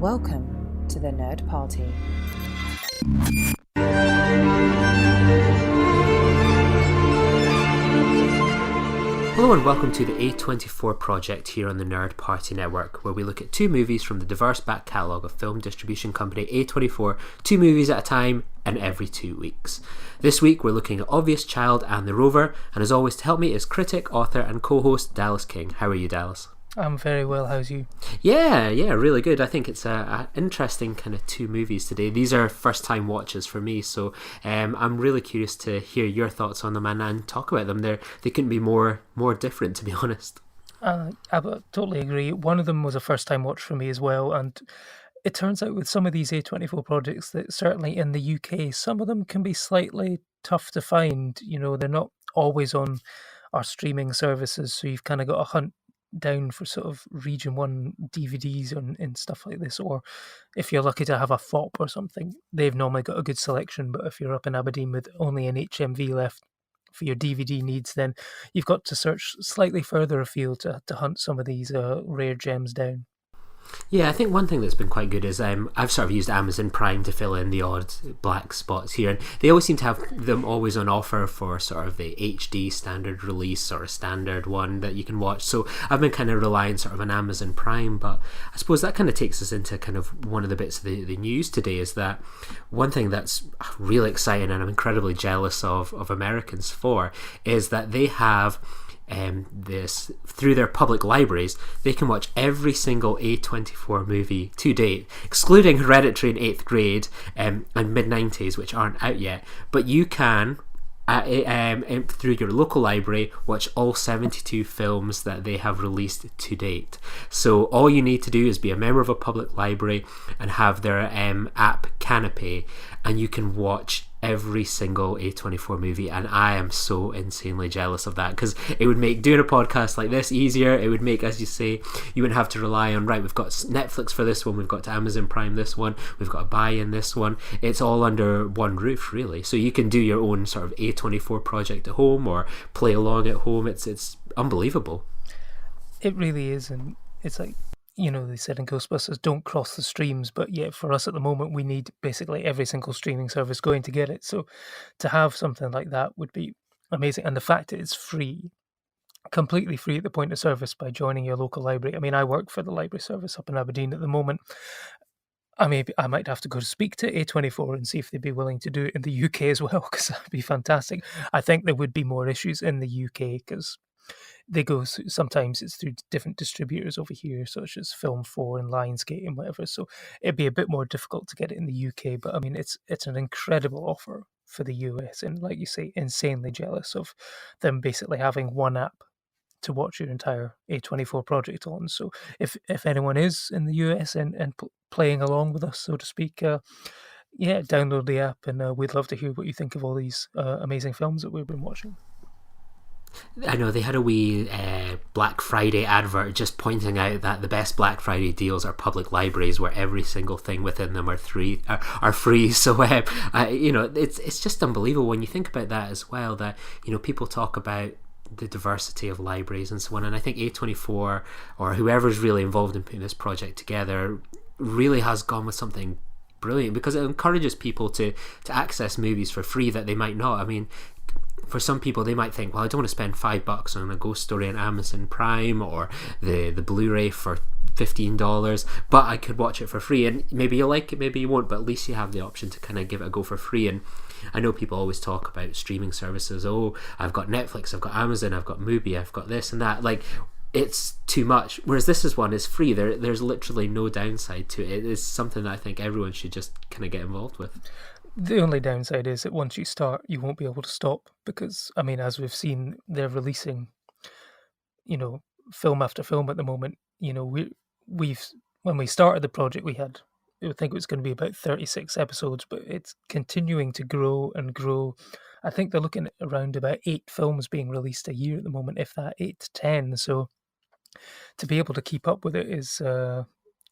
Welcome to the Nerd Party. Hello and welcome to the A24 Project here on the Nerd Party Network, where we look at two movies from the diverse back catalogue of film distribution company A24, 2 movies at a time and every 2 weeks. This week we're looking at Obvious Child and The Rover, and as always to help me is critic, author and co-host Dallas King. How are you, Dallas? I'm very well, how's you? Yeah, really good. I think it's a interesting kind of 2 movies today. These are first time watches for me, so I'm really curious to hear your thoughts on them and talk about them. They couldn't be more different, to be honest. I totally agree. One of them was a first time watch for me as well, and it turns out with some of these A24 projects that certainly in the UK, some of them can be slightly tough to find. You know, they're not always on our streaming services, so you've kind of got to hunt down for sort of region 1 DVDs and stuff like this, or if you're lucky to have a FOP or something, they've normally got a good selection. But if you're up in Aberdeen with only an HMV left for your DVD needs, then you've got to search slightly further afield to hunt some of these rare gems down. Yeah, I think one thing that's been quite good is I've sort of used Amazon Prime to fill in the odd black spots here, and they always seem to have them always on offer for sort of the HD standard release or a standard one that you can watch. So I've been kind of relying sort of on Amazon Prime, but I suppose that kind of takes us into kind of one of the bits of the news today is that one thing that's really exciting and I'm incredibly jealous of Americans for is that they have this through their public libraries. They can watch every single A24 movie to date, excluding Hereditary in 8th grade and mid-90s, which aren't out yet, but you can through your local library watch all 72 films that they have released to date. So all you need to do is be a member of a public library and have their app Canopy, and you can watch every single A24 movie, and I am so insanely jealous of that because it would make doing a podcast like this easier. It would make, as you say, you wouldn't have to rely on, right, we've got Netflix for this one, we've got Amazon Prime this one, we've got to buy in this one. It's all under one roof, really, so you can do your own sort of A24 project at home or play along at home. It's unbelievable. It really is, and it's like, you know, they said in Ghostbusters, don't cross the streams, but yet for us at the moment, we need basically every single streaming service going to get it. So to have something like that would be amazing. And the fact that it's free, completely free at the point of service by joining your local library. I mean, I work for the library service up in Aberdeen at the moment. I might have to go to speak to A24 and see if they'd be willing to do it in the UK as well, because that'd be fantastic. I think there would be more issues in the UK because they go sometimes it's through different distributors over here, such as Film 4 and Lionsgate and whatever. So it'd be a bit more difficult to get it in the UK. But I mean, it's an incredible offer for the US, and like you say, insanely jealous of them basically having one app to watch your entire A24 project on. So if anyone is in the US and playing along with us, so to speak, yeah, download the app, and we'd love to hear what you think of all these amazing films that we've been watching. I know they had a wee Black Friday advert just pointing out that the best Black Friday deals are public libraries where every single thing within them are free. So you know, it's just unbelievable when you think about that as well, that, you know, people talk about the diversity of libraries and so on, and I think A24 or whoever's really involved in putting this project together really has gone with something brilliant, because it encourages people to access movies for free that they might not. I mean, for some people they might think, well, I don't want to spend $5 on a ghost story on Amazon Prime or the Blu-ray for $15, but I could watch it for free, and maybe you'll like it, maybe you won't, but at least you have the option to kind of give it a go for free. And I know people always talk about streaming services, oh, I've got Netflix, I've got Amazon, I've got Mubi, I've got this and that, like, it's too much, whereas this one is free. There's literally no downside to it. It is something that I think everyone should just kind of get involved with. The only downside is that once you start, you won't be able to stop, because, I mean, as we've seen, they're releasing, you know, film after film at the moment. You know, we've when we started the project, I think it was going to be about 36 episodes, but it's continuing to grow and grow. I think they're looking at around about 8 films being released a year at the moment, if that, 8 to 10. So to be able to keep up with it is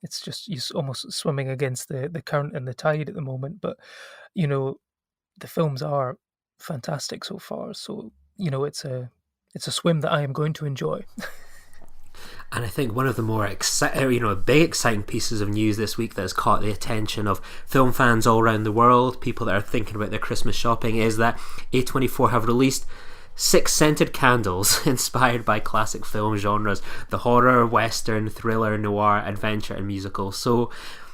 it's just you're almost swimming against the current and the tide at the moment. But you know, the films are fantastic so far, so you know, it's a swim that I am going to enjoy. And I think one of the more big exciting pieces of news this week that has caught the attention of film fans all around the world, people that are thinking about their Christmas shopping, is that A24 have released 6 scented candles inspired by classic film genres: the horror, western, thriller, noir, adventure, and musical. So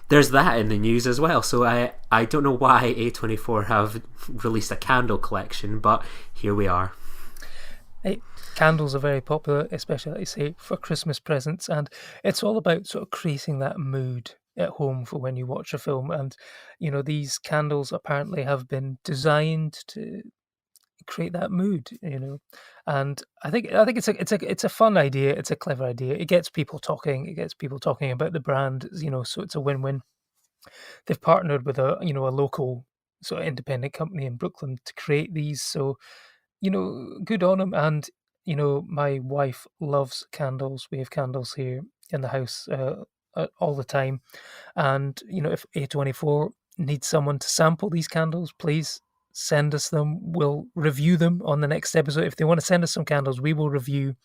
there's that in the news as well. So I don't know why A24 have released a candle collection, but here we are. Candles are very popular, especially, like you say, for Christmas presents, and it's all about sort of creating that mood at home for when you watch a film. And these candles apparently have been designed to create that mood, and I think it's a fun idea. It's a clever idea. It gets people talking. It gets people talking about the brand. So it's a win-win. They've partnered with a local sort of independent company in Brooklyn to create these. So good on them. And my wife loves candles. We have candles here in the house all the time. And if A24 needs someone to sample these candles, please send us them. We'll review them on the next episode. If they want to send us some candles, we will review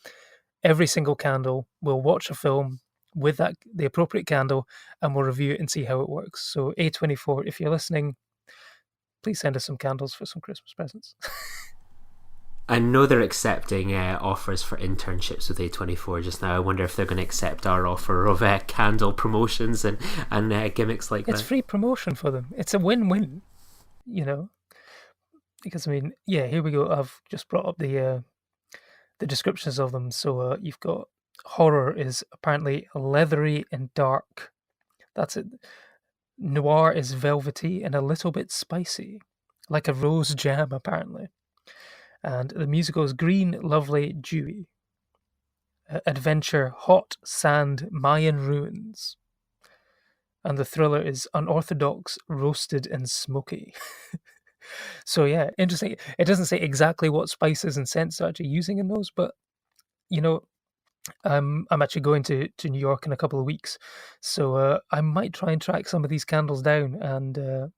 every single candle. We'll watch a film with the appropriate candle, and we'll review it and see how it works. So A24, if you're listening, please send us some candles for some Christmas presents. I know they're accepting offers for internships with A24 just now. I wonder if they're going to accept our offer of candle promotions and gimmicks like that. It's free promotion for them. It's a win-win, because here we go. I've just brought up the descriptions of them. So you've got horror is apparently leathery and dark. That's it. Noir is velvety and a little bit spicy, like a rose jam apparently. And the musical is green, lovely, dewy. Adventure, hot, sand, Mayan ruins. And the thriller is unorthodox, roasted, and smoky. So yeah, interesting. It doesn't say exactly what spices and scents they're actually using in those, but I'm actually going to New York in a couple of weeks, so I might try and track some of these candles down and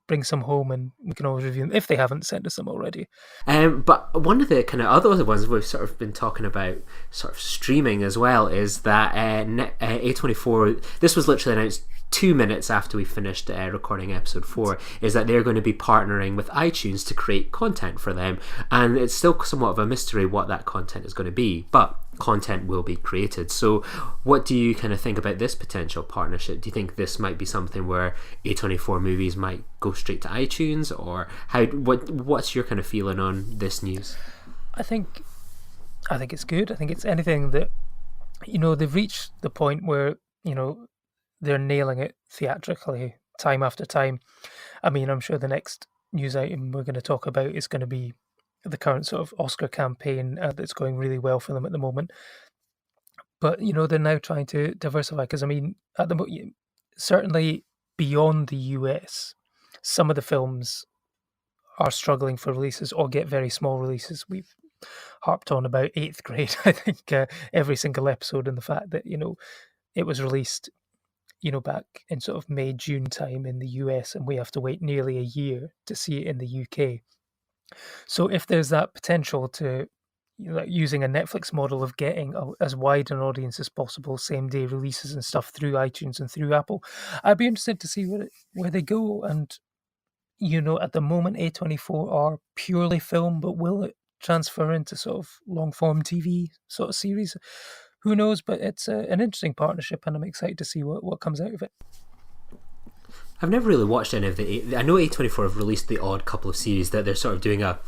bring some home, and we can always review them if they haven't sent us them already. But one of the kind of other ones we've sort of been talking about, sort of streaming as well, is that A24. This was literally announced 2 minutes after we finished recording episode 4, is that they're going to be partnering with iTunes to create content for them, and it's still somewhat of a mystery what that content is going to be, but content will be created. So what do you kind of think about this potential partnership? Do you think this might be something where A24 movies might go straight to iTunes, or what's your kind of feeling on this news? I think it's good. I think it's anything that they've reached the point where they're nailing it theatrically time after time. I mean, I'm sure the next news item we're going to talk about is going to be the current sort of Oscar campaign that's going really well for them at the moment. But, they're now trying to diversify, because, I mean, at the moment, certainly beyond the US, some of the films are struggling for releases or get very small releases. We've harped on about 8th Grade, I think, every single episode, and the fact that, it was released back in sort of May, June time in the US, and we have to wait nearly a year to see it in the UK. So if there's that potential to, using a Netflix model of getting as wide an audience as possible, same day releases and stuff through iTunes and through Apple, I'd be interested to see where they go. And, at the moment, A24 are purely film, but will it transfer into sort of long form TV sort of series? Who knows? But it's an interesting partnership, and I'm excited to see what comes out of it. I've never really watched any of I know A24 have released the odd couple of series that they're sort of doing a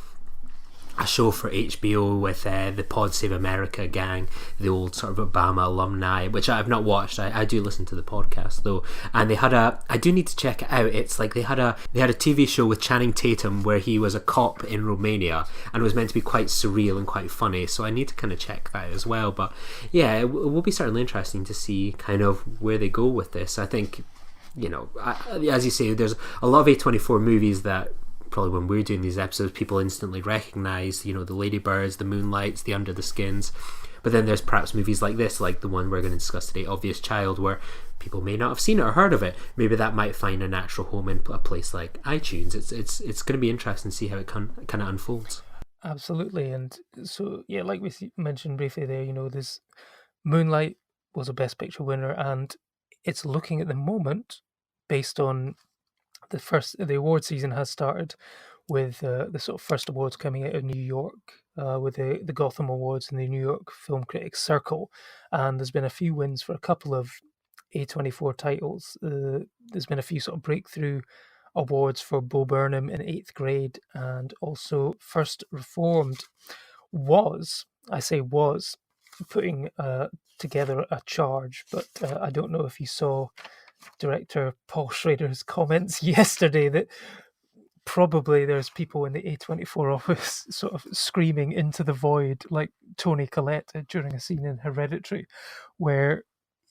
show for HBO with the Pod Save America gang, the old sort of Obama alumni, which I've not watched. I do listen to the podcast though, and they had I do need to check it out. It's like they had a TV show with Channing Tatum where he was a cop in Romania and was meant to be quite surreal and quite funny, so I need to kind of check that as well. But yeah, it will be certainly interesting to see kind of where they go with this. I think, as you say, there's a lot of A24 movies that probably when we're doing these episodes people instantly recognise, the Ladybirds, the Moonlights, the Under the Skins. But then there's perhaps movies like this, like the one we're going to discuss today, Obvious Child, where people may not have seen it or heard of it. Maybe that might find a natural home in a place like iTunes. It's going to be interesting to see how it kind of unfolds. Absolutely. And so, yeah, like we mentioned briefly there, there's Moonlight was a Best Picture winner, and it's looking at the moment, based on the award season has started with the sort of first awards coming out of New York, with the Gotham Awards and the New York Film Critics Circle, and there's been a few wins for a couple of A24 titles. There's been a few sort of breakthrough awards for Bo Burnham in Eighth Grade, and also First Reformed I say was, putting together a charge, but I don't know if you saw director Paul Schrader's comments yesterday that probably there's people in the A24 office sort of screaming into the void like Tony Collette during a scene in Hereditary, where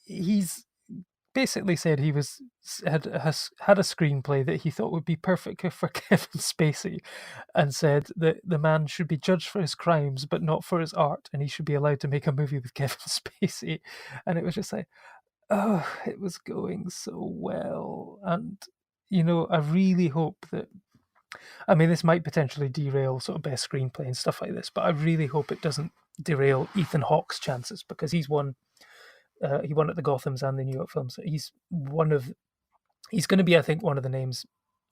he's basically said he had a screenplay that he thought would be perfect for Kevin Spacey, and said that the man should be judged for his crimes but not for his art, and he should be allowed to make a movie with Kevin Spacey. And it was just like, oh, it was going so well. And I really hope that, I mean, this might potentially derail sort of best screenplay and stuff like this, but I really hope it doesn't derail Ethan Hawke's chances, because he won at the Gothams and the New York Films. He's going to be, I think, one of the names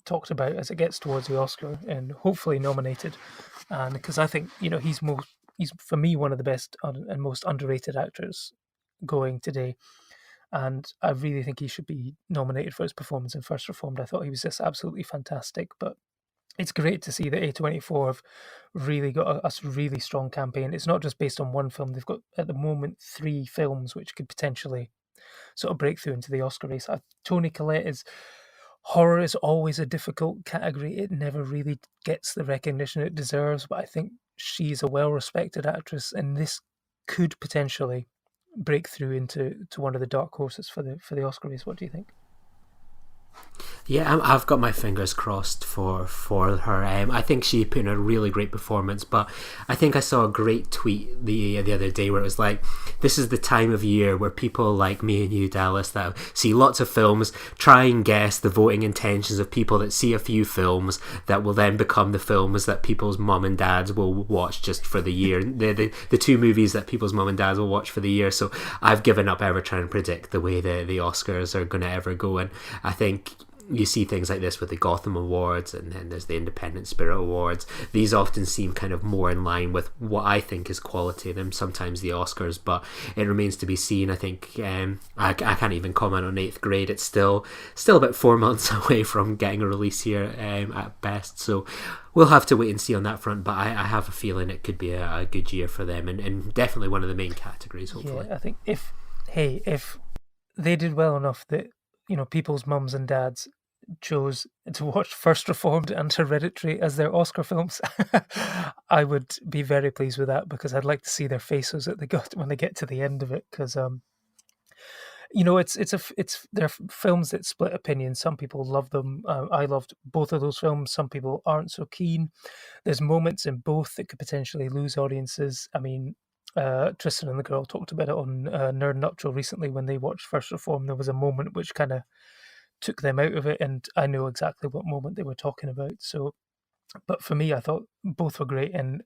talked about as it gets towards the Oscar, and hopefully nominated. And because I think he's for me one of the best and most underrated actors going today. And I really think he should be nominated for his performance in First Reformed. I thought he was just absolutely fantastic. But it's great to see that A24 have really got a really strong campaign. It's not just based on one film. They've got, at the moment, 3 films which could potentially sort of break through into the Oscar race. Toni Collette horror is always a difficult category. It never really gets the recognition it deserves, but I think she's a well-respected actress, and this could potentially break through into one of the dark horses for the Oscar race. What do you think? Yeah, I've got my fingers crossed for her. I think she put in a really great performance, but I think I saw a great tweet the other day where it was like, this is the time of year where people like me and you, Dallas, that see lots of films, try and guess the voting intentions of people that see a few films that will then become the films that people's mum and dads will watch just for the year. The 2 movies that people's mum and dads will watch for the year. So I've given up ever trying to predict the way the Oscars are going to ever go, and I think you see things like this with the Gotham Awards, and then there's the Independent Spirit Awards. These often seem kind of more in line with what I think is quality than sometimes the Oscars, but it remains to be seen. I think I can't even comment on Eighth Grade. It's still about 4 months away from getting a release here at best, so we'll have to wait and see on that front, but I have a feeling it could be a good year for them, and definitely one of the main categories, hopefully. Yeah, I think if they did well enough that people's mums and dads chose to watch First Reformed and Hereditary as their Oscar films, I would be very pleased with that, because I'd like to see their faces when they get to the end of it, because they're films that split opinions. Some people love them. I loved both of those films. Some people aren't so keen. There's moments in both that could potentially lose audiences. I mean, Tristan and the girl talked about it on Nerd Nuptial recently. When they watched First Reform, there was a moment which kind of took them out of it, and I know exactly what moment they were talking about. So, but for me, I thought both were great, and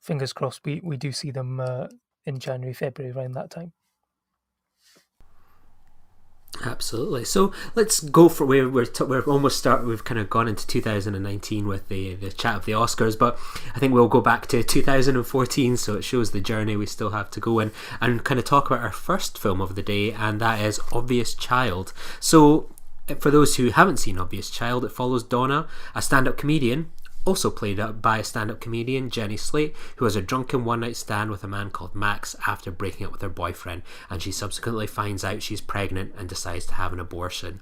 fingers crossed we do see them in January, February, around that time. Absolutely. So let's go for we're almost start. We've kind of gone into 2019 with the chat of the Oscars, but I think we'll go back to 2014. So it shows the journey we still have to go in and kind of talk about our first film of the day, and that is Obvious Child. So for those who haven't seen Obvious Child, it follows Donna, a stand-up comedian, also played by a stand-up comedian, Jenny Slate, who has a drunken one-night stand with a man called Max after breaking up with her boyfriend, and she subsequently finds out she's pregnant and decides to have an abortion.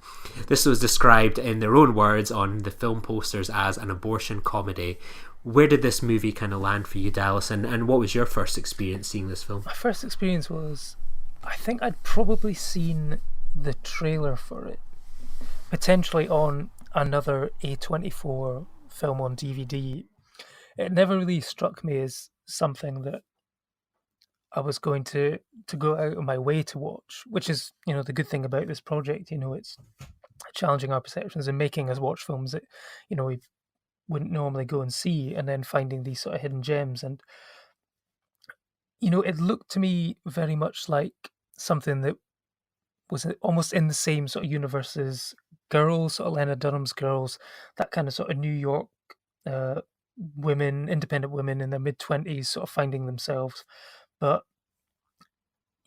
This was described in their own words on the film posters as an abortion comedy. Where did this movie kind of land for you, Dallas, and what was your first experience seeing this film? My first experience was, I think I'd probably seen the trailer for it, potentially on another A24 film on DVD. It never really struck me as something that I was going to go out of my way to watch, which is, the good thing about this project. It's challenging our perceptions and making us watch films that, we wouldn't normally go and see, and then finding these sort of hidden gems. And it looked to me very much like something that was almost in the same sort of universe as Girls, sort of Lena Dunham's Girls, that kind of sort of New York uh, women, independent women in their mid-20s, sort of finding themselves. But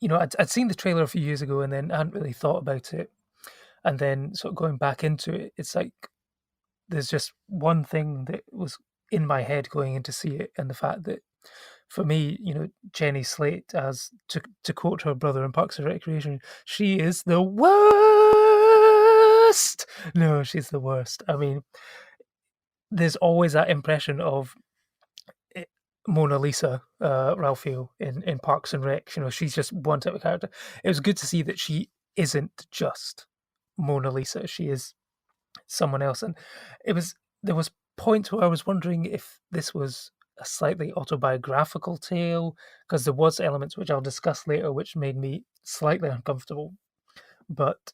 I'd seen the trailer a few years ago and then hadn't really thought about it. And then sort of going back into it, it's like there's just one thing that was in my head going in to see it, and the fact that for me, Jenny Slate, as to quote her brother in Parks and Recreation, she is the worst. No, she's the worst. I mean, there's always that impression of Mona Lisa, Ralphio in Parks and Rec. She's just one type of character. It was good to see that she isn't just Mona Lisa. She is someone else, and there was points where I was wondering if this was a slightly autobiographical tale, because there was elements which I'll discuss later which made me slightly uncomfortable. But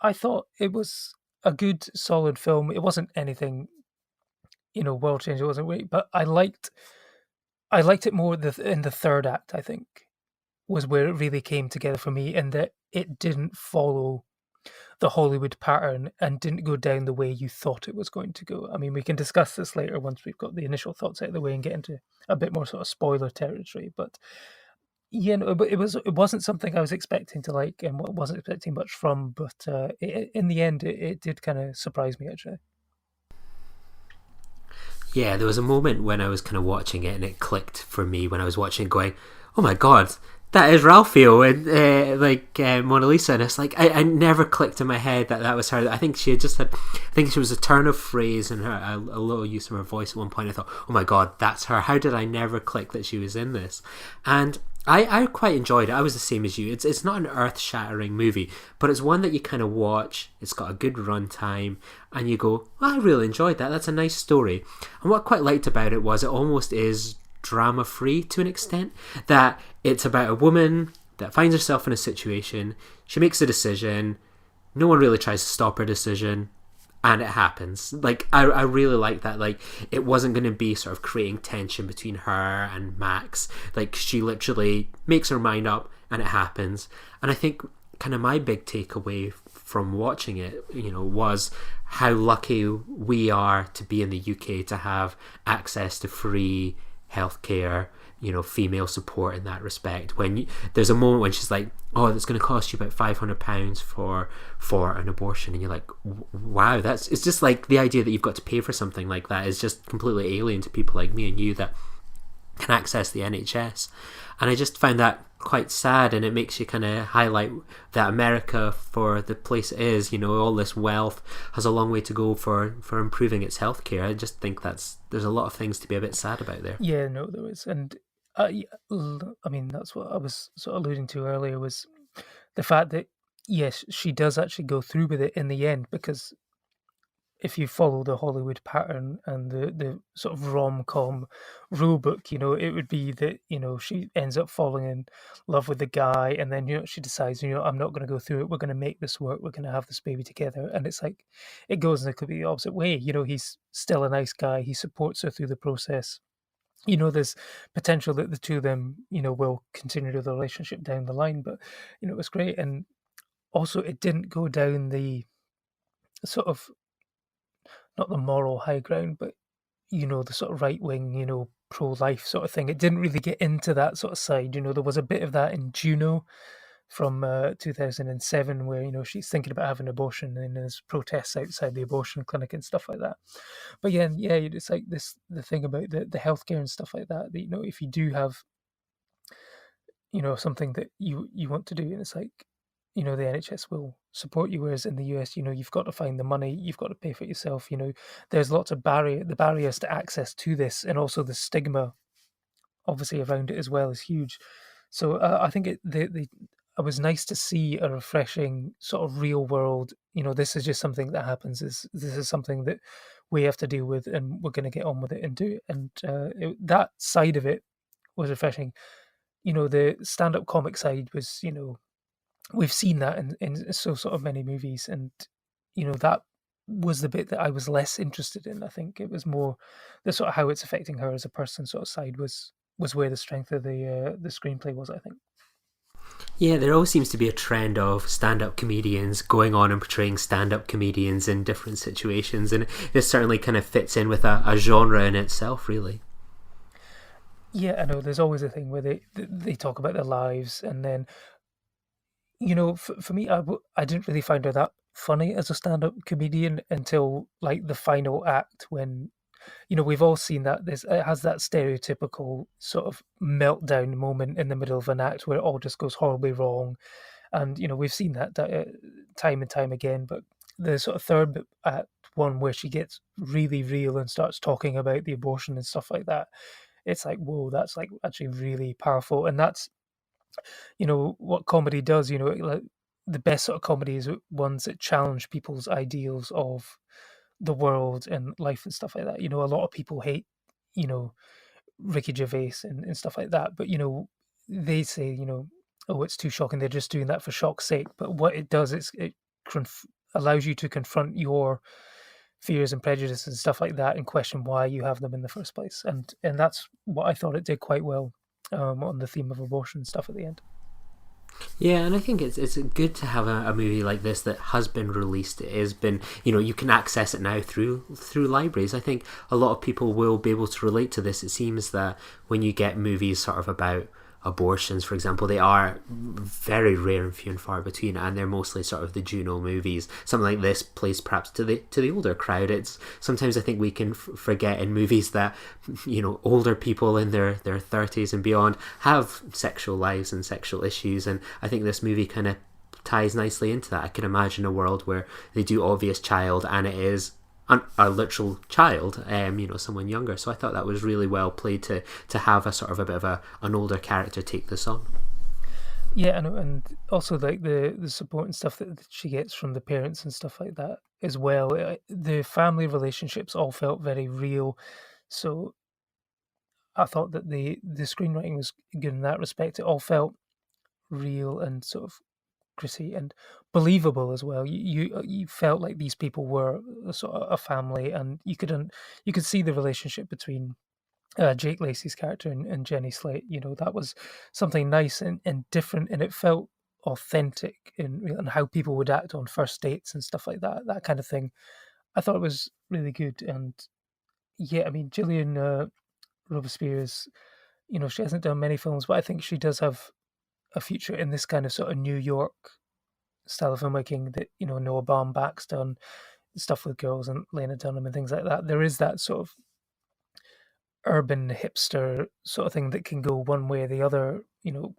I thought it was a good, solid film. It wasn't anything, world changing. It wasn't great, but I liked it more in the third act. I think was where it really came together for me, and that it didn't follow the Hollywood pattern and didn't go down the way you thought it was going to go. I mean, we can discuss this later once we've got the initial thoughts out of the way and get into a bit more sort of spoiler territory. But yeah, no, but it wasn't something I was expecting to like, and wasn't expecting much from. But in the end, it did kind of surprise me actually. Yeah, there was a moment when I was kind of watching it and it clicked for me when I was watching, going, "Oh my god, that is Ralphio and Mona Lisa," and it's like I never clicked in my head that was her. I think she had just had, I think she was a turn of phrase and a little use of her voice at one point. I thought, "Oh my god, that's her." How did I never click that she was in this? And I quite enjoyed it. I was the same as you. It's not an earth-shattering movie, but it's one that you kind of watch. It's got a good runtime, and you go, well, I really enjoyed that. That's a nice story. And what I quite liked about it was it almost is drama-free to an extent. That it's about a woman that finds herself in a situation. She makes a decision. No one really tries to stop her decision. And it happens. Like, I really like that. Like, it wasn't going to be sort of creating tension between her and Max. Like, she literally makes her mind up and it happens. And I think kind of my big takeaway from watching it, was how lucky we are to be in the UK to have access to free healthcare, female support in that respect. When there's a moment when she's like, "Oh, it's going to cost you about £500 for an abortion," and you're like, "Wow, it's just like the idea that you've got to pay for something like that is just completely alien to people like me and you that can access the NHS." And I just found that quite sad, and it makes you kind of highlight that America, for the place it is, all this wealth, has a long way to go for improving its healthcare. I just think there's a lot of things to be a bit sad about there. Yeah, no, there is, and I mean that's what I was sort of alluding to earlier, was the fact that yes, she does actually go through with it in the end, because if you follow the Hollywood pattern and the sort of rom-com rule book, it would be that, she ends up falling in love with the guy, and then, she decides, I'm not going to go through it. We're going to make this work. We're going to have this baby together. And it's like, it goes in the completely opposite way. He's still a nice guy. He supports her through the process. There's potential that the two of them, will continue the relationship down the line. But, it was great. And also, it didn't go down the sort of, not the moral high ground, but the sort of right wing, pro-life sort of thing. It didn't really get into that sort of side. There was a bit of that in Juno from 2007, where she's thinking about having an abortion and there's protests outside the abortion clinic and stuff like that. But yeah, it's like the thing about the healthcare and stuff like that. That if you do have something that you want to do, and it's like the NHS will support you, whereas in the US, you've got to find the money, you've got to pay for it yourself. There's lots of the barriers to access to this, and also the stigma obviously around it as well is huge. So I think it was nice to see a refreshing sort of real world. This is just something that happens. This is something that we have to deal with, and we're going to get on with it and do it. And that side of it was refreshing. The stand-up comic side was, we've seen that in so sort of many movies, and that was the bit that I was less interested in. I think it was more the sort of how it's affecting her as a person sort of side was was where the strength of the screenplay was, I think. Yeah, there always seems to be a trend of stand-up comedians going on and portraying stand-up comedians in different situations, and this certainly kind of fits in with a genre in itself, really. Yeah, I know. There's always a thing where they talk about their lives, and then for me, I didn't really find her that funny as a stand-up comedian until like the final act when we've all seen that it has that stereotypical sort of meltdown moment in the middle of an act where it all just goes horribly wrong, and we've seen that time and time again. But the sort of third act one where she gets really real and starts talking about the abortion and stuff like that, it's like, whoa, that's like actually really powerful. And that's what comedy does. Like the best sort of comedy is ones that challenge people's ideals of the world and life and stuff like that. A lot of people hate you know Ricky Gervais and stuff like that, but they say, oh, it's too shocking, they're just doing that for shock's sake. But what it does is it allows you to confront your fears and prejudices and stuff like that and question why you have them in the first place. And that's what I thought it did quite well, on the theme of abortion and stuff at the end. Yeah, and I think it's good to have a movie like this that has been released. It has been, you can access it now through libraries. I think a lot of people will be able to relate to this. It seems that when you get movies sort of about abortions, for example, they are very rare and few and far between, and they're mostly sort of the Juno movies. Something like this plays perhaps to the older crowd. It's sometimes I think we can forget in movies that older people in their 30s and beyond have sexual lives and sexual issues, and I think this movie kind of ties nicely into that. I can imagine a world where they do obvious child and it is a literal child, someone younger. So I thought that was really well played to have a sort of a bit of an older character take this on. Yeah, and also like the support and stuff that she gets from the parents and stuff like that as well. The family relationships all felt very real, so I thought that the screenwriting was good in that respect. It all felt real and sort of gritty and believable as well. You felt like these people were a sort of a family, and you could see the relationship between Jake Lacey's character and Jenny Slate. That was something nice and different, and it felt authentic in how people would act on first dates and stuff like that. That kind of thing. I thought it was really good, and yeah, I mean, Gillian Robespierre's, she hasn't done many films, but I think she does have a future in this kind of sort of New York style of filmmaking that Noah Baumbach's done, stuff with Girls and Lena Dunham and things like that. There is that sort of urban hipster sort of thing that can go one way or the other.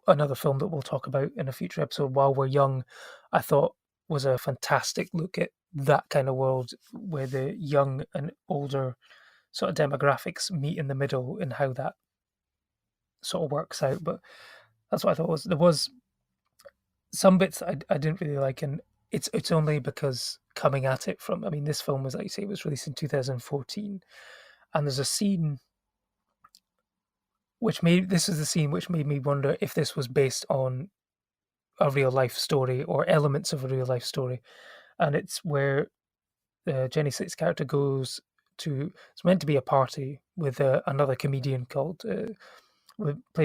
Another film that we'll talk about in a future episode, While We're Young, I thought was a fantastic look at that kind of world where the young and older sort of demographics meet in the middle and how that sort of works out. But that's what I thought there was some bits I didn't really like, and it's only because coming at it from, I mean, this film was, like you say, it was released in 2014, and there's a scene this is the scene which made me wonder if this was based on a real life story or elements of a real life story. And it's where Jenny Slate's character goes to, it's meant to be a party with another comedian played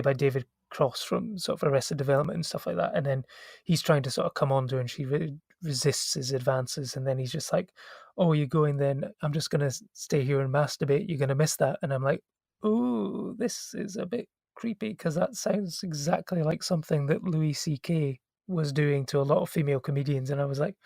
by David Cross from sort of Arrested Development and stuff like that, and then he's trying to sort of come on to her, and she really resists his advances, and then he's just like, oh, you're going then, I'm just going to stay here and masturbate, you're going to miss that. And I'm like, ooh, this is a bit creepy, because that sounds exactly like something that Louis C.K. was doing to a lot of female comedians, and I was like,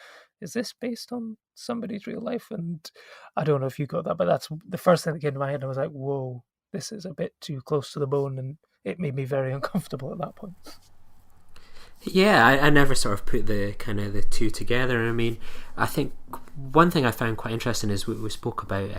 is this based on somebody's real life? And I don't know if you got that, but that's the first thing that came to my head. I was like, whoa, this is a bit too close to the bone, and it made me very uncomfortable at that point. Yeah, I never sort of put the kind of the two together. I mean, I think one thing I found quite interesting is we spoke about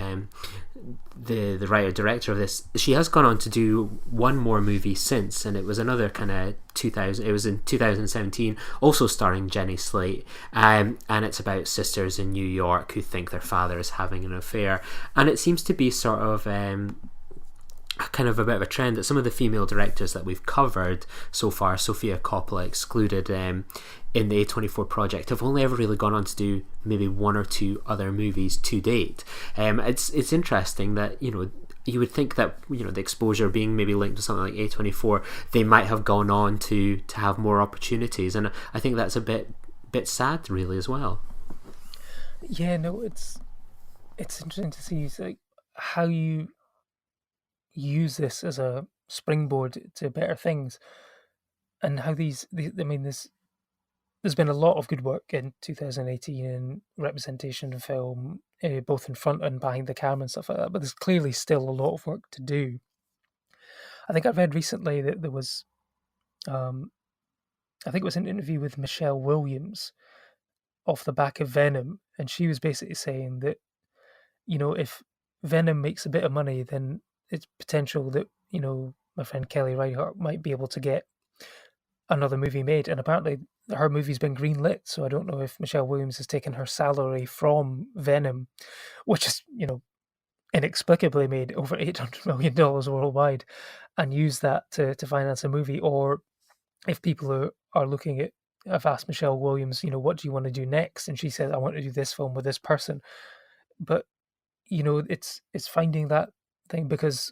the writer director of this. She has gone on to do one more movie since, and it was another kind of 2000. It was in 2017, also starring Jenny Slate, and it's about sisters in New York who think their father is having an affair, and it seems to be sort of kind of a bit of a trend that some of the female directors that we've covered so far, Sofia Coppola excluded, in the A24 Project, have only ever really gone on to do maybe one or two other movies to date. It's interesting that you would think that the exposure being maybe linked to something like A24, they might have gone on to have more opportunities, and I think that's a bit sad really as well. Yeah, no, it's interesting to see like how you use this as a springboard to better things, and how I mean, there's been a lot of good work in 2018 in representation of film, both in front and behind the camera and stuff like that. But there's clearly still a lot of work to do. I think I read recently that there was, um, I think it was an interview with Michelle Williams off the back of Venom, and she was basically saying that if Venom makes a bit of money, then it's potential that my friend Kelly Reichardt might be able to get another movie made. And apparently, her movie's been greenlit, so I don't know if Michelle Williams has taken her salary from Venom, which is inexplicably made over $800 million worldwide, and used that to finance a movie, or if people are looking at. I've asked Michelle Williams, what do you want to do next? And she said, I want to do this film with this person. But it's finding that thing, because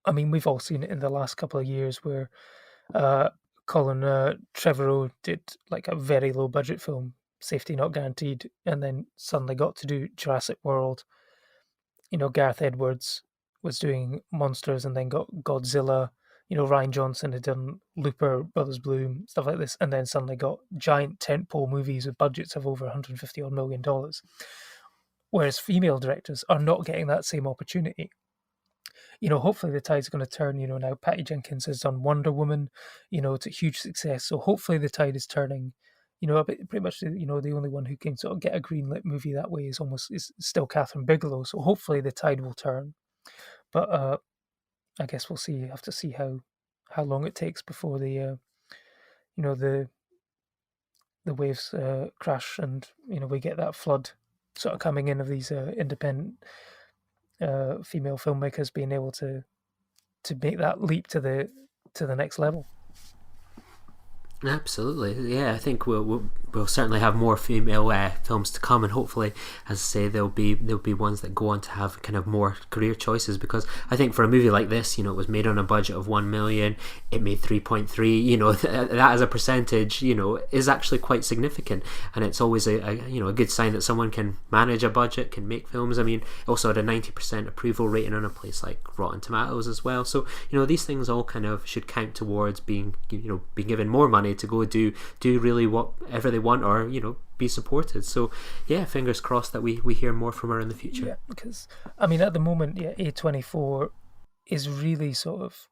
I mean, we've all seen it in the last couple of years where uh, Colin Trevorrow did like a very low budget film, Safety Not Guaranteed, and then suddenly got to do Jurassic World. Gareth Edwards was doing Monsters and then got Godzilla. Ryan Johnson had done Looper, Brothers Bloom, stuff like this, and then suddenly got giant tentpole movies with budgets of over $150 odd million. Whereas female directors are not getting that same opportunity. Hopefully the tide's going to turn. Now Patty Jenkins has done Wonder Woman. It's a huge success. So hopefully the tide is turning. Pretty much, the only one who can sort of get a greenlit movie that way is still Catherine Bigelow. So hopefully the tide will turn. But I guess we'll see. Have to see how long it takes before the waves crash, and we get that flood sort of coming in of these independent female filmmakers being able to make that leap to the next level. Absolutely, yeah. I think we'll certainly have more female films to come, and hopefully, as I say, there'll be ones that go on to have kind of more career choices. Because I think for a movie like this, it was made on a budget of 1 million, it made 3.3. That as a percentage, is actually quite significant, and it's always a good sign that someone can manage a budget, can make films. I mean, also had a 90% approval rating on a place like Rotten Tomatoes as well. So these things all kind of should count towards being being given more money to go do really whatever they want, or be supported. So yeah, fingers crossed that we hear more from her in the future. Yeah, because I mean, at the moment, A24 is really sort of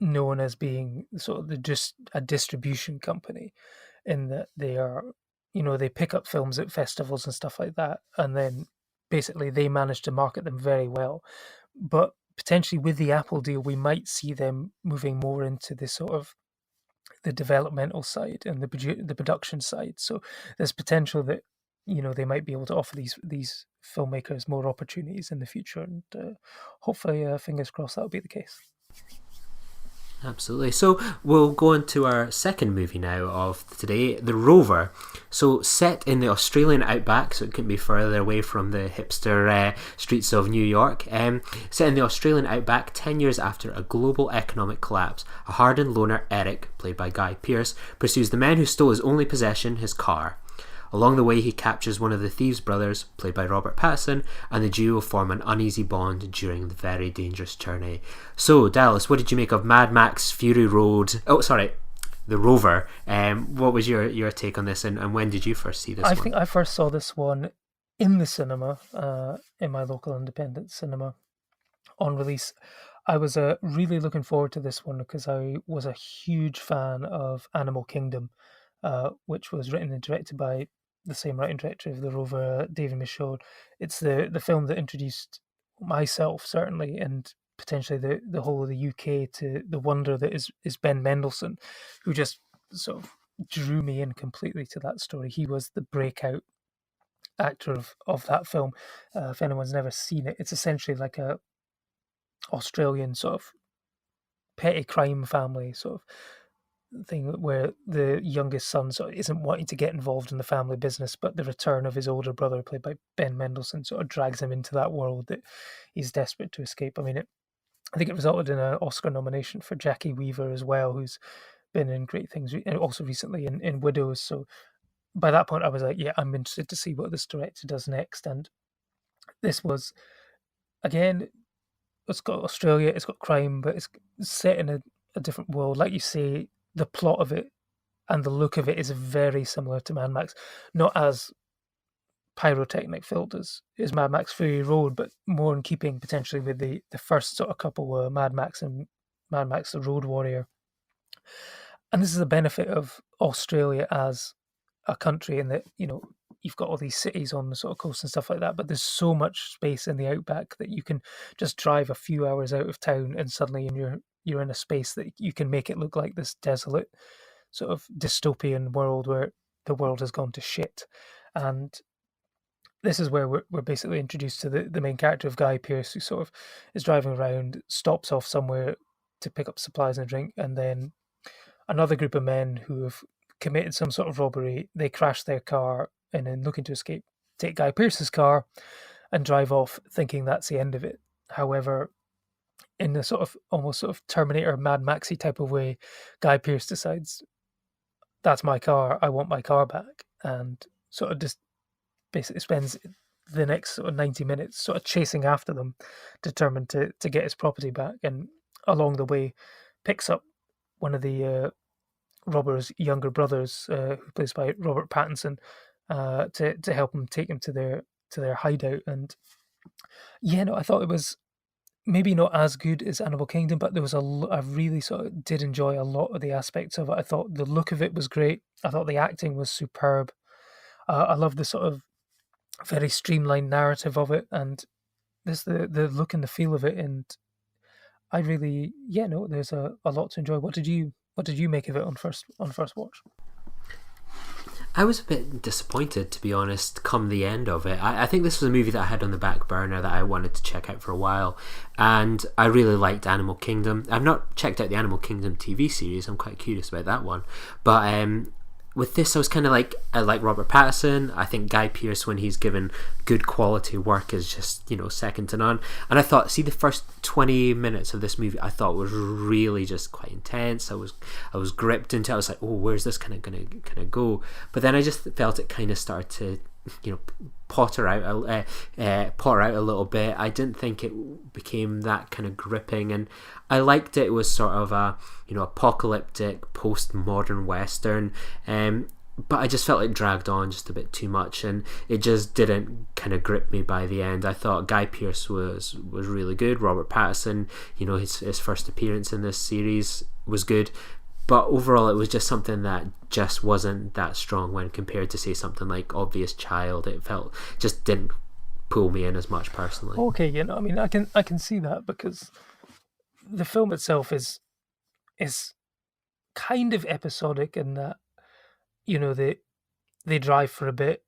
known as being sort of just a distribution company, in that they are, they pick up films at festivals and stuff like that, and then basically they manage to market them very well. But potentially with the Apple deal, we might see them moving more into this sort of the developmental side and the production side. So there's potential that they might be able to offer these filmmakers more opportunities in the future, and hopefully, fingers crossed, that'll be the case. Absolutely. So we'll go into our second movie now of today, The Rover. So set in the Australian outback, so it couldn't be further away from the hipster streets of New York. Set in the Australian outback 10 years after a global economic collapse, a hardened loner, Eric, played by Guy Pearce, pursues the man who stole his only possession, his car. Along the way, he captures one of the thieves' brothers, played by Robert Pattinson, and the duo form an uneasy bond during the very dangerous journey. So, Dallas, what did you make of Mad Max Fury Road? Oh, sorry, The Rover. What was your take on this, and when did you first see this one? I think I first saw this one in the cinema, in my local independent cinema, on release. I was really looking forward to this one because I was a huge fan of Animal Kingdom, which was written and directed by the same writer and director of The Rover, David Michaud. It's the film that introduced myself, certainly, and potentially the whole of the UK to the wonder that is Ben Mendelsohn, who just sort of drew me in completely to that story. He was the breakout actor of that film. If anyone's never seen it, it's essentially like a Australian sort of petty crime family, sort of thing where the youngest son sort of isn't wanting to get involved in the family business, but the return of his older brother, played by Ben Mendelsohn, sort of drags him into that world that he's desperate to escape. I mean, I think it resulted in an Oscar nomination for Jackie Weaver as well, who's been in great things, and also recently in Widows. So by that point, I was like, yeah, I'm interested to see what this director does next. And this was, again, it's got Australia, it's got crime, but it's set in a different world. Like you say, the plot of it and the look of it is very similar to Mad Max, not as pyrotechnic filled as Mad Max Fury Road, but more in keeping potentially with the first sort of couple, Mad Max and Mad Max the Road Warrior. And this is a benefit of Australia as a country in that, you've got all these cities on the sort of coast and stuff like that, but there's so much space in the outback that you can just drive a few hours out of town and suddenly you're in a space that you can make it look like this desolate sort of dystopian world where the world has gone to shit. And this is where we're basically introduced to the main character of Guy Pearce, who sort of is driving around, stops off somewhere to pick up supplies and drink, and then another group of men who have committed some sort of robbery, they crash their car and then looking to escape, take Guy Pearce's car and drive off thinking that's the end of it. However, in the sort of almost sort of Terminator Mad Maxy type of way, Guy Pearce decides, that's my car, I want my car back, and sort of just basically spends the next sort of 90 minutes sort of chasing after them, determined to get his property back, and along the way picks up one of the Robber's younger brothers, who plays by Robert Pattinson, to help him take him to their hideout. And yeah, no, I thought it was maybe not as good as Animal Kingdom, but there was I really sort of did enjoy a lot of the aspects of it. I thought the look of it was great. I thought the acting was superb. I love the sort of very streamlined narrative of it, and the look and the feel of it. And I really, yeah, no, there's a lot to enjoy. What did you make of it on first watch? I was a bit disappointed, to be honest, come the end of it. I think this was a movie that I had on the back burner that I wanted to check out for a while, and I really liked Animal Kingdom. I've not checked out the Animal Kingdom TV series. I'm quite curious about that one. But with this, I was kind of like, I like Robert Pattinson. I think Guy Pearce, when he's given good quality work, is just, second to none. And I thought, see, the first 20 minutes of this movie, I thought was really just quite intense. I was gripped into it. I was like, oh, where's this kind of go? But then I just felt it kind of started to, potter out a little bit. I didn't think it became that kind of gripping, and I liked it. It was sort of a apocalyptic postmodern western, but I just felt it dragged on just a bit too much, and it just didn't kind of grip me by the end. I thought Guy Pearce was really good. Robert Pattinson, his first appearance in this series was good. But overall, it was just something that just wasn't that strong when compared to, say, something like Obvious Child. It just didn't pull me in as much personally. Okay, I mean, I can see that, because the film itself is kind of episodic in that, they drive for a bit,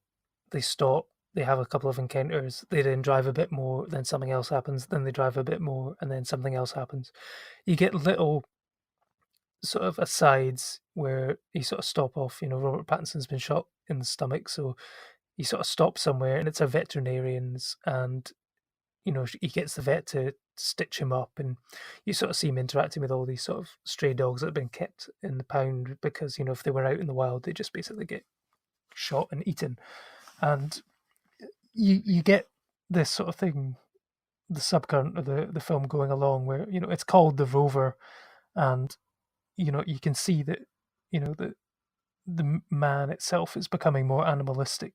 they stop, they have a couple of encounters, they then drive a bit more, then something else happens, then they drive a bit more, and then something else happens. You get little sort of asides where you sort of stop off. Robert Pattinson's been shot in the stomach, so he sort of stops somewhere, and it's a veterinarian's, and he gets the vet to stitch him up, and you sort of see him interacting with all these sort of stray dogs that have been kept in the pound, because if they were out in the wild, they just basically get shot and eaten. And you get this sort of thing, the subcurrent of the film going along, where it's called the Rover, and you can see that the man itself is becoming more animalistic.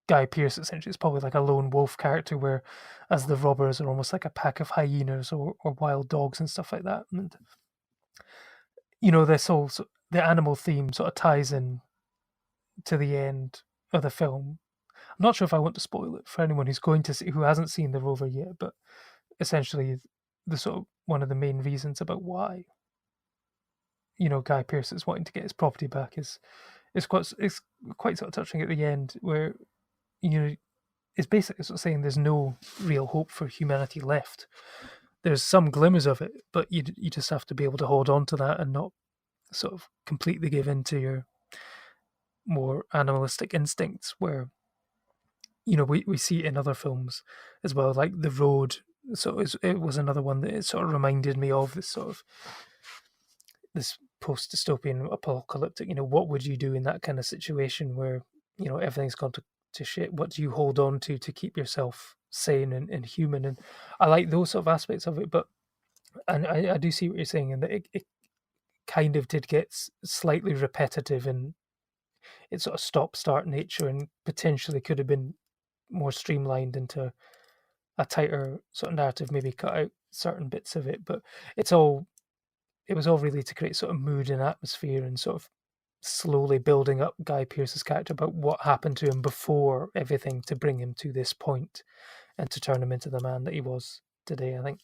Guy Pearce essentially is probably like a lone wolf character, where as the robbers are almost like a pack of hyenas or wild dogs and stuff like that. And this whole the animal theme sort of ties in to the end of the film. I'm not sure if I want to spoil it for anyone who hasn't seen the Rover yet, but essentially the sort of one of the main reasons about why Guy Pearce is wanting to get his property back is quite sort of touching at the end, where it's basically sort of saying there's no real hope for humanity left. There's some glimmers of it, but you just have to be able to hold on to that and not sort of completely give in to your more animalistic instincts, where we see it in other films as well, like The Road. So it was another one that it sort of reminded me of this sort of this post-dystopian apocalyptic. What would you do in that kind of situation where everything's gone to shit? What do you hold on to keep yourself sane and human? And I like those sort of aspects of it, but and I do see what you're saying, and that it kind of did get slightly repetitive, and its sort of stop-start nature, and potentially could have been more streamlined into a tighter sort of narrative, maybe cut out certain bits of it. But it was all really to create sort of mood and atmosphere, and sort of slowly building up Guy Pearce's character about what happened to him before everything to bring him to this point and to turn him into the man that he was today, I think.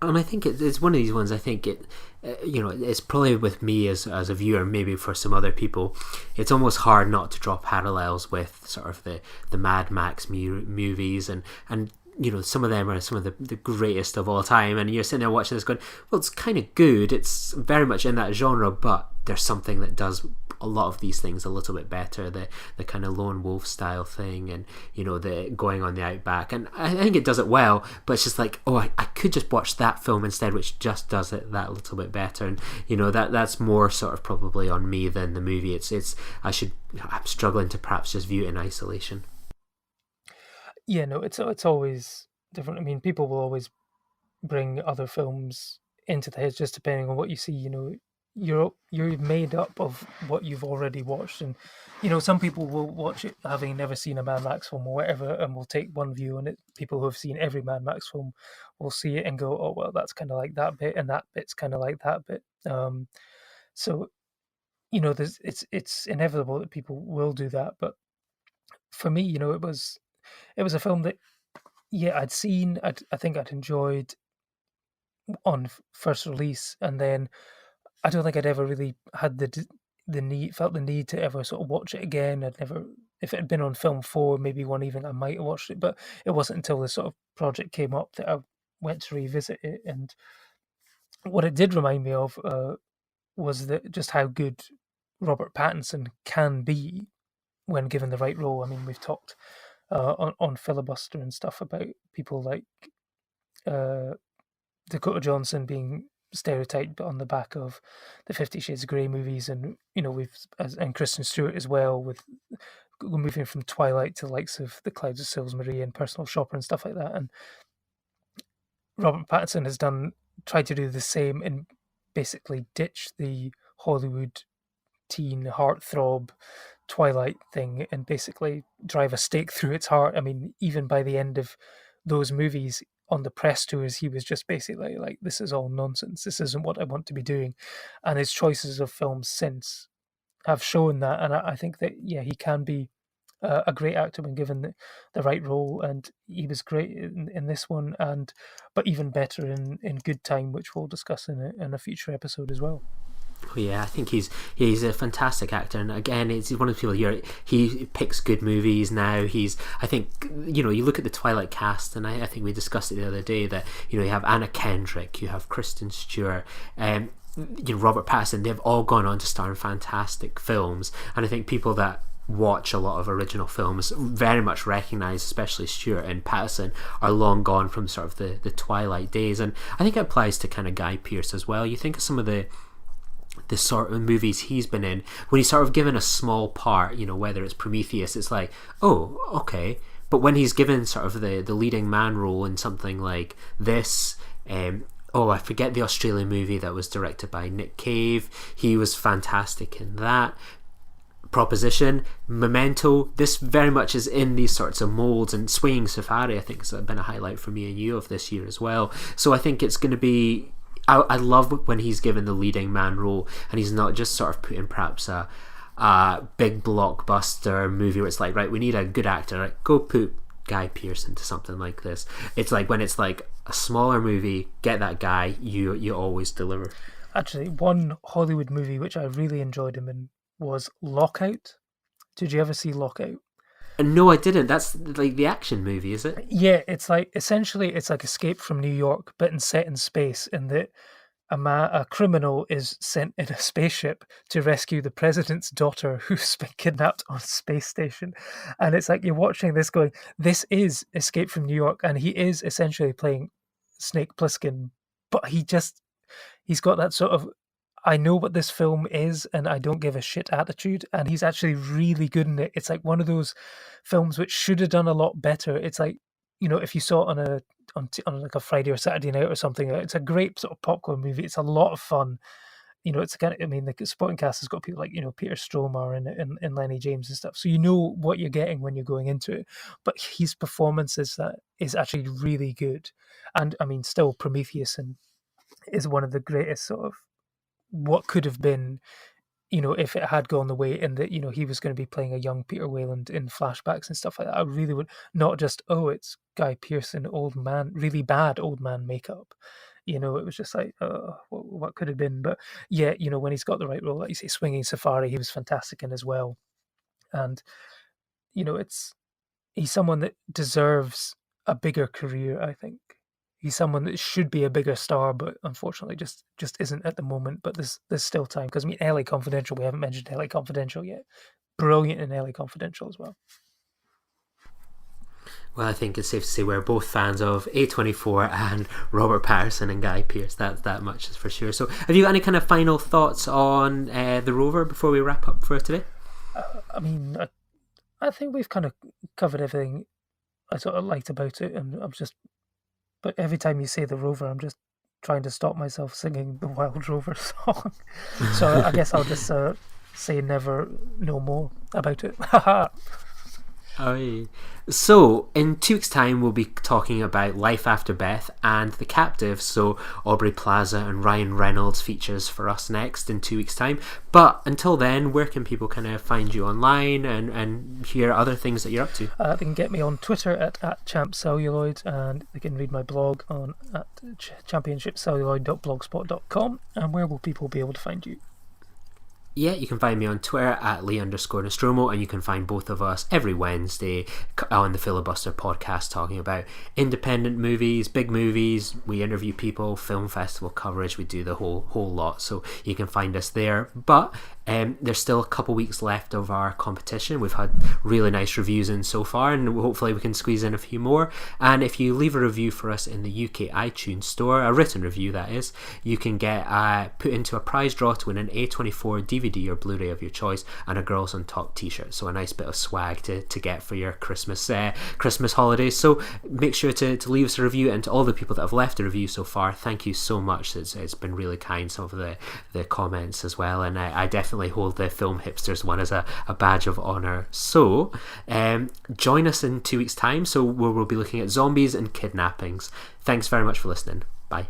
And I think it's one of these ones. I think it's probably with me as a viewer, maybe for some other people, it's almost hard not to draw parallels with sort of the Mad Max movies, and some of them are some of the greatest of all time, and you're sitting there watching this going, well, it's kind of good, it's very much in that genre, but there's something that does a lot of these things a little bit better, the kind of lone wolf style thing, and the going on the outback, and I think it does it well, but it's just like, oh, I could just watch that film instead, which just does it that little bit better. And that's more sort of probably on me than the movie. I'm struggling to perhaps just view it in isolation. Yeah, no, it's always different. I mean, people will always bring other films into the heads, just depending on what you see. You're made up of what you've already watched, and some people will watch it having never seen a Mad Max film or whatever, and will take one view on it. People who have seen every Mad Max film will see it and go, oh well, that's kind of like that bit, and that bit's kind of like that bit. So it's inevitable that people will do that. But for me, it was a film that, yeah, I'd seen, I think I'd enjoyed on first release, and then I don't think I'd ever really had felt the need to ever sort of watch it again. I'd never, if it had been on film 4, maybe one evening I might have watched it, but it wasn't until this sort of project came up that I went to revisit it. And what it did remind me of was that just how good Robert Pattinson can be when given the right role. I mean, we've talked on Filibuster and stuff about people like Dakota Johnson being stereotyped on the back of the 50 Shades of Grey movies, and and Kristen Stewart as well, with moving from Twilight to the likes of The Clouds of Sils Marie and Personal Shopper and stuff like that. And Robert Pattinson has tried to do the same, and basically ditch the Hollywood teen heartthrob Twilight thing, and basically drive a stake through its heart. I mean, even by the end of those movies, on the press tours, he was just basically like, this is all nonsense, this isn't what I want to be doing. And his choices of films since have shown that, and I think that, yeah, he can be a great actor when given the right role, and he was great in this one, but even better in Good Time, which we'll discuss in a future episode as well. Yeah, I think he's a fantastic actor, and again, it's one of the people here. He picks good movies now. I think you look at the Twilight cast, and I think we discussed it the other day that you have Anna Kendrick, you have Kristen Stewart, Robert Pattinson. They've all gone on to star in fantastic films, and I think people that watch a lot of original films very much recognise, especially Stewart and Pattinson, are long gone from sort of the Twilight days, and I think it applies to kind of Guy Pearce as well. You think of some of the sort of movies he's been in, when he's sort of given a small part, whether it's Prometheus, it's like, oh, okay. But when he's given sort of the leading man role in something like this, I forget the Australian movie that was directed by Nick Cave, he was fantastic in that. Proposition, Memento, this very much is in these sorts of molds, and Swinging Safari, I think, has been a highlight for me and you of this year as well. So I think it's going to be, I love when he's given the leading man role, and he's not just sort of put in perhaps a big blockbuster movie where it's like, right, we need a good actor, right, go put Guy Pearce into something like this. It's like when it's like a smaller movie, get that guy, you always deliver. Actually, one Hollywood movie which I really enjoyed him in was Lockout. Did you ever see Lockout? No, I didn't. That's like the action movie, is it? Yeah, it's like, essentially it's like Escape from New York, but set in space, in that a criminal is sent in a spaceship to rescue the president's daughter who's been kidnapped on a space station. And it's like you're watching this going, this is Escape from New York, and he is essentially playing Snake Plissken, but he's got that sort of, I know what this film is and I don't give a shit attitude, and he's actually really good in it. It's like one of those films which should have done a lot better. It's like, if you saw it on like a Friday or Saturday night or something, it's a great sort of popcorn movie. It's a lot of fun. It's kind of, I mean, the supporting cast has got people like, Peter Stormare and Lenny James and stuff. So you know what you're getting when you're going into it. But his performance is actually really good. And I mean, still Prometheus is one of the greatest sort of what could have been, if it had gone the way in that, he was going to be playing a young Peter Wayland in flashbacks and stuff like that. I really would not just, it's Guy Pearce in old man, really bad old man makeup. It was just like, what could have been? But yeah, when he's got the right role, like you say, Swinging Safari, he was fantastic in as well. And, he's someone that deserves a bigger career, I think. He's someone that should be a bigger star, but unfortunately just isn't at the moment. But there's still time, because I mean, LA Confidential, we haven't mentioned LA Confidential yet. Brilliant in LA Confidential as well. Well, I think it's safe to say we're both fans of A24 and Robert Pattinson and Guy Pearce. That much is for sure. So have you got any kind of final thoughts on The Rover before we wrap up for today? I mean, I think we've kind of covered everything I sort of liked about it, and but every time you say The Rover, I'm just trying to stop myself singing the Wild Rover song. So I guess I'll just say never, no more about it. So in 2 weeks' time we'll be talking about Life After Beth and The Captive, so Aubrey Plaza and Ryan Reynolds features for us next in 2 weeks' time. But until then, where can people kind of find you online and hear other things that you're up to? They can get me on Twitter at champcelluloid, and they can read my blog on at championshipcelluloid.blogspot.com. And where will people be able to find you? Yeah, you can find me on Twitter at Lee_Nostromo, and you can find both of us every Wednesday on the Filibuster podcast talking about independent movies, big movies. We interview people, film festival coverage, we do the whole lot, so you can find us there. But there's still a couple weeks left of our competition. We've had really nice reviews in so far, and hopefully we can squeeze in a few more. And if you leave a review for us in the UK iTunes store, a written review that is, you can get put into a prize draw to win an A24 DVD or Blu-ray of your choice and a Girls on Top t-shirt. So a nice bit of swag to get for your Christmas holidays. So make sure to leave us a review, and to all the people that have left a review so far, thank you so much. It's been really kind, some of the comments as well, and I definitely hold the Film Hipsters one as a badge of honour. So join us in 2 weeks' time, so where we'll be looking at zombies and kidnappings. Thanks very much for listening. Bye.